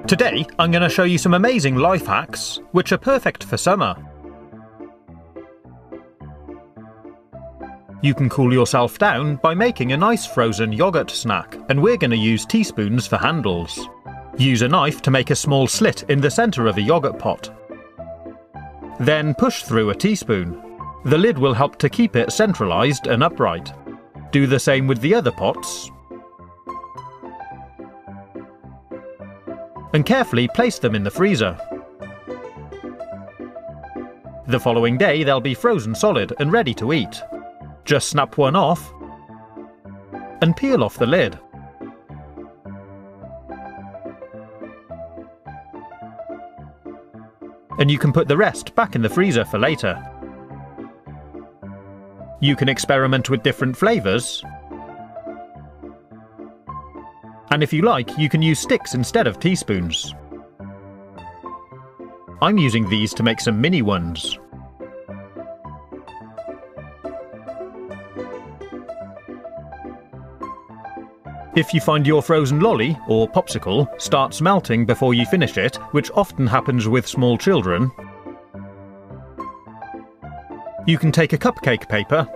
Today, I'm going to show you some amazing life hacks, which are perfect for summer. You can cool yourself down by making a nice frozen yoghurt snack, and we're going to use teaspoons for handles. Use a knife to make a small slit in the centre of a yoghurt pot. Then push through a teaspoon. The lid will help to keep it centralised and upright. Do the same with the other pots. And carefully place them in the freezer. The following day they'll be frozen solid and ready to eat. Just snap one off and peel off the lid. And you can put the rest back in the freezer for later. You can experiment with different flavours. And if you like, you can use sticks instead of teaspoons. I'm using these to make some mini ones. If you find your frozen lolly, or popsicle, starts melting before you finish it, which often happens with small children, you can take a cupcake paper,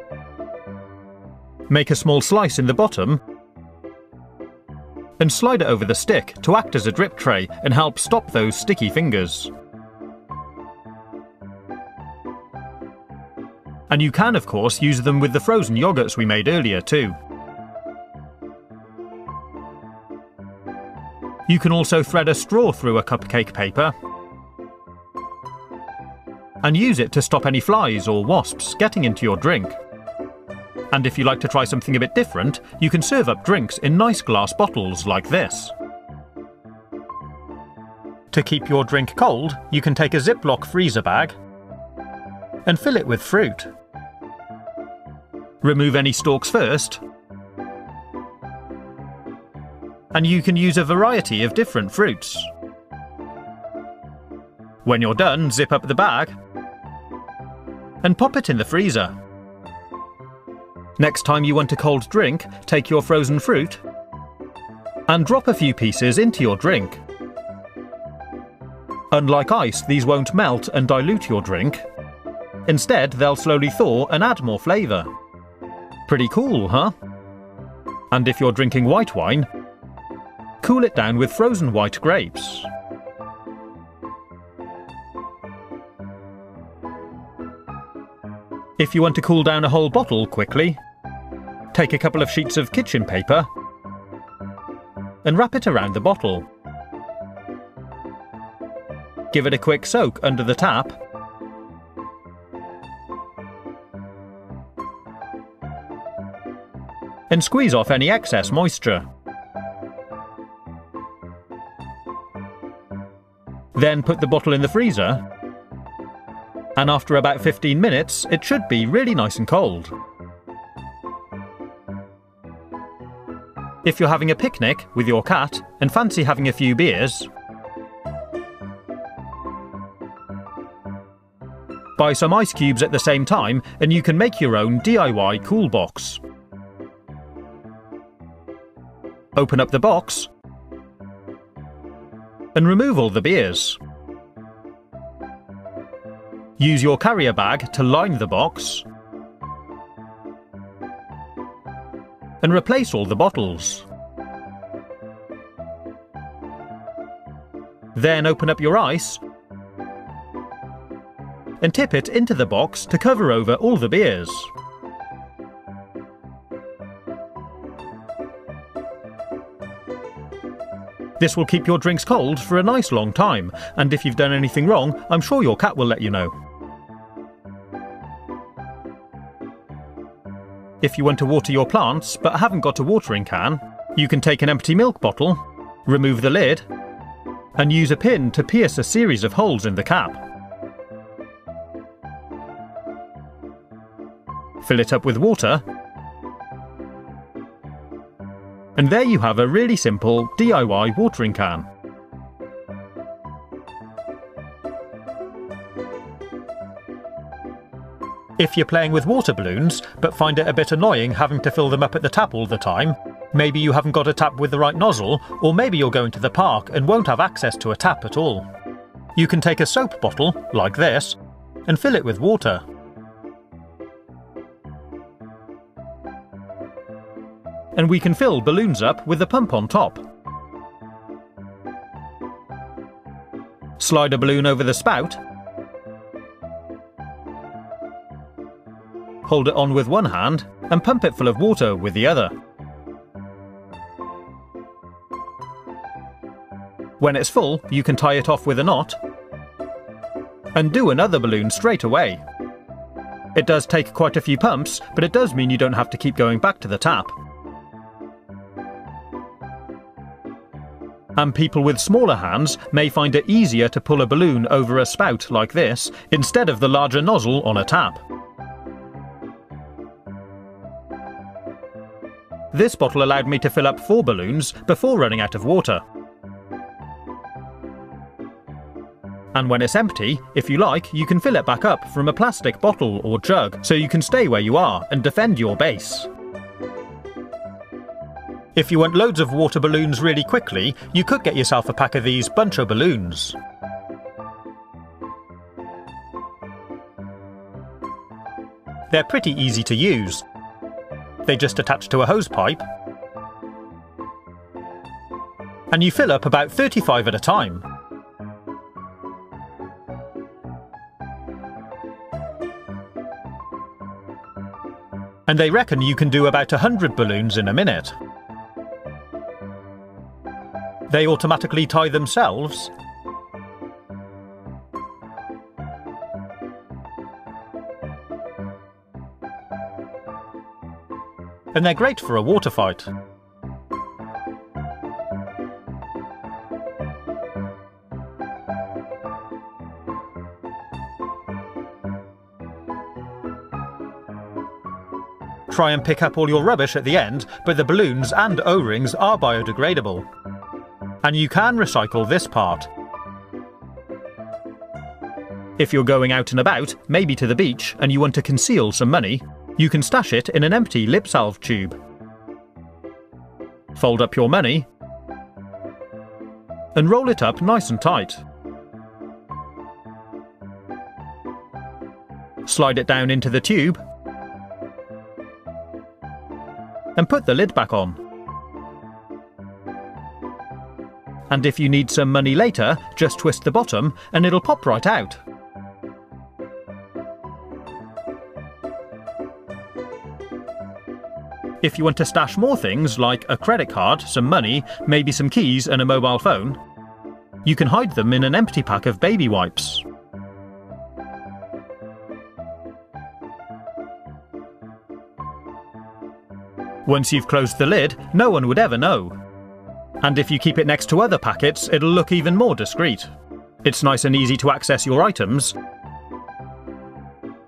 make a small slice in the bottom, and slide it over the stick to act as a drip tray and help stop those sticky fingers. And you can, of course, use them with the frozen yogurts we made earlier too. You can also thread a straw through a cupcake paper and use it to stop any flies or wasps getting into your drink. And if you like to try something a bit different, you can serve up drinks in nice glass bottles like this. To keep your drink cold, you can take a Ziploc freezer bag and fill it with fruit. Remove any stalks first, and you can use a variety of different fruits. When you're done, zip up the bag and pop it in the freezer. Next time you want a cold drink, take your frozen fruit and drop a few pieces into your drink. Unlike ice, these won't melt and dilute your drink. Instead, they'll slowly thaw and add more flavour. Pretty cool, huh? And if you're drinking white wine, cool it down with frozen white grapes. If you want to cool down a whole bottle quickly, take a couple of sheets of kitchen paper and wrap it around the bottle. Give it a quick soak under the tap and squeeze off any excess moisture. Then put the bottle in the freezer, and after about 15 minutes it should be really nice and cold. If you're having a picnic with your cat and fancy having a few beers, buy some ice cubes at the same time and you can make your own DIY cool box. Open up the box and remove all the beers. Use your carrier bag to line the box and replace all the bottles. Then open up your ice and tip it into the box to cover over all the beers. This will keep your drinks cold for a nice long time, and if you've done anything wrong, I'm sure your cat will let you know. If you want to water your plants but haven't got a watering can, you can take an empty milk bottle, remove the lid, and use a pin to pierce a series of holes in the cap. Fill it up with water, and there you have a really simple DIY watering can. If you're playing with water balloons, but find it a bit annoying having to fill them up at the tap all the time, Maybe you haven't got a tap with the right nozzle, or maybe you're going to the park and won't have access to a tap at all. You can take a soap bottle, like this, and fill it with water. And we can fill balloons up with the pump on top. Slide a balloon over the spout. Hold it on with one hand and pump it full of water with the other. When it's full, you can tie it off with a knot and do another balloon straight away. It does take quite a few pumps, but it does mean you don't have to keep going back to the tap. And people with smaller hands may find it easier to pull a balloon over a spout like this instead of the larger nozzle on a tap. This bottle allowed me to fill up 4 balloons before running out of water. And when it's empty, if you like, you can fill it back up from a plastic bottle or jug, so you can stay where you are and defend your base. If you want loads of water balloons really quickly, you could get yourself a pack of these Buncho balloons. They're pretty easy to use. They just attach to a hose pipe, and you fill up about 35 at a time. And they reckon you can do about 100 balloons in a minute. They automatically tie themselves. And they're great for a water fight. Try and pick up all your rubbish at the end, but the balloons and O-rings are biodegradable. And you can recycle this part. If you're going out and about, maybe to the beach, and you want to conceal some money, you can stash it in an empty lip salve tube. Fold up your money and roll it up nice and tight. Slide it down into the tube and put the lid back on. And if you need some money later, just twist the bottom and it'll pop right out. If you want to stash more things like a credit card, some money, maybe some keys and a mobile phone, you can hide them in an empty pack of baby wipes. Once you've closed the lid, no one would ever know. And if you keep it next to other packets, it'll look even more discreet. It's nice and easy to access your items.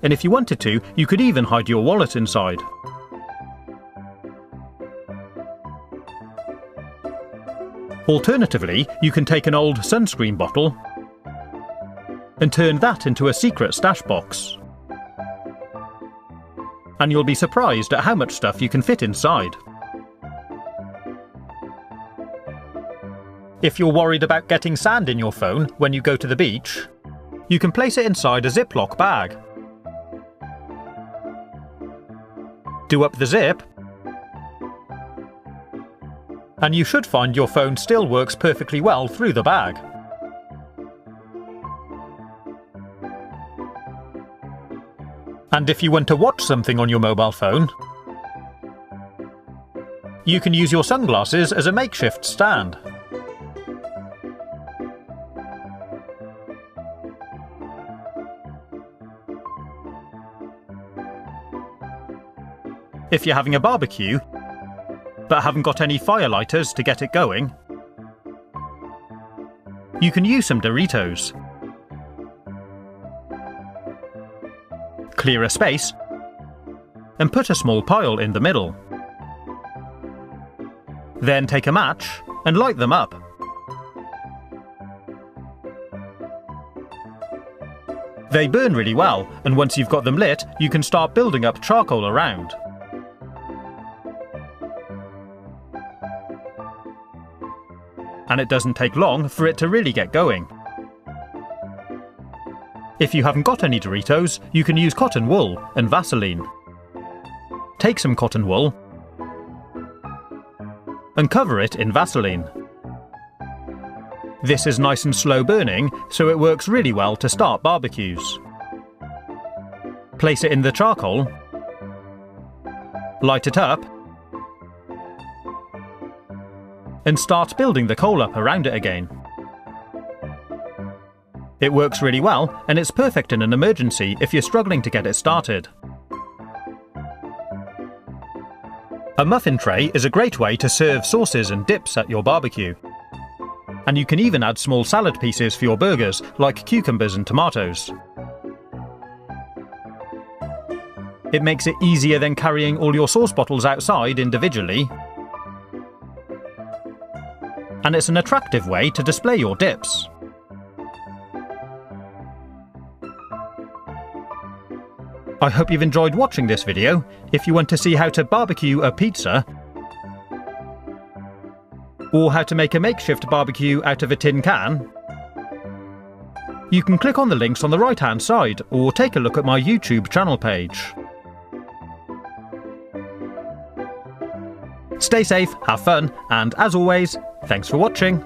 And if you wanted to, you could even hide your wallet inside. Alternatively, you can take an old sunscreen bottle and turn that into a secret stash box. And you'll be surprised at how much stuff you can fit inside. If you're worried about getting sand in your phone when you go to the beach, you can place it inside a Ziploc bag. Do up the zip, and you should find your phone still works perfectly well through the bag. And if you want to watch something on your mobile phone, you can use your sunglasses as a makeshift stand. If you're having a barbecue, but haven't got any firelighters to get it going, you can use some Doritos. Clear a space and put a small pile in the middle. Then take a match and light them up. They burn really well, and once you've got them lit, you can start building up charcoal around. and it doesn't take long for it to really get going. If you haven't got any Doritos, you can use cotton wool and Vaseline. Take some cotton wool and cover it in Vaseline. This is nice and slow burning, so it works really well to start barbecues. Place it in the charcoal, light it up, and start building the coal up around it again. It works really well, and it's perfect in an emergency if you're struggling to get it started. A muffin tray is a great way to serve sauces and dips at your barbecue. And you can even add small salad pieces for your burgers, like cucumbers and tomatoes. It makes it easier than carrying all your sauce bottles outside individually. And it's an attractive way to display your dips. I hope you've enjoyed watching this video. If you want to see how to barbecue a pizza, or how to make a makeshift barbecue out of a tin can, you can click on the links on the right-hand side, or take a look at my YouTube channel page. Stay safe, have fun, and as always, thanks for watching.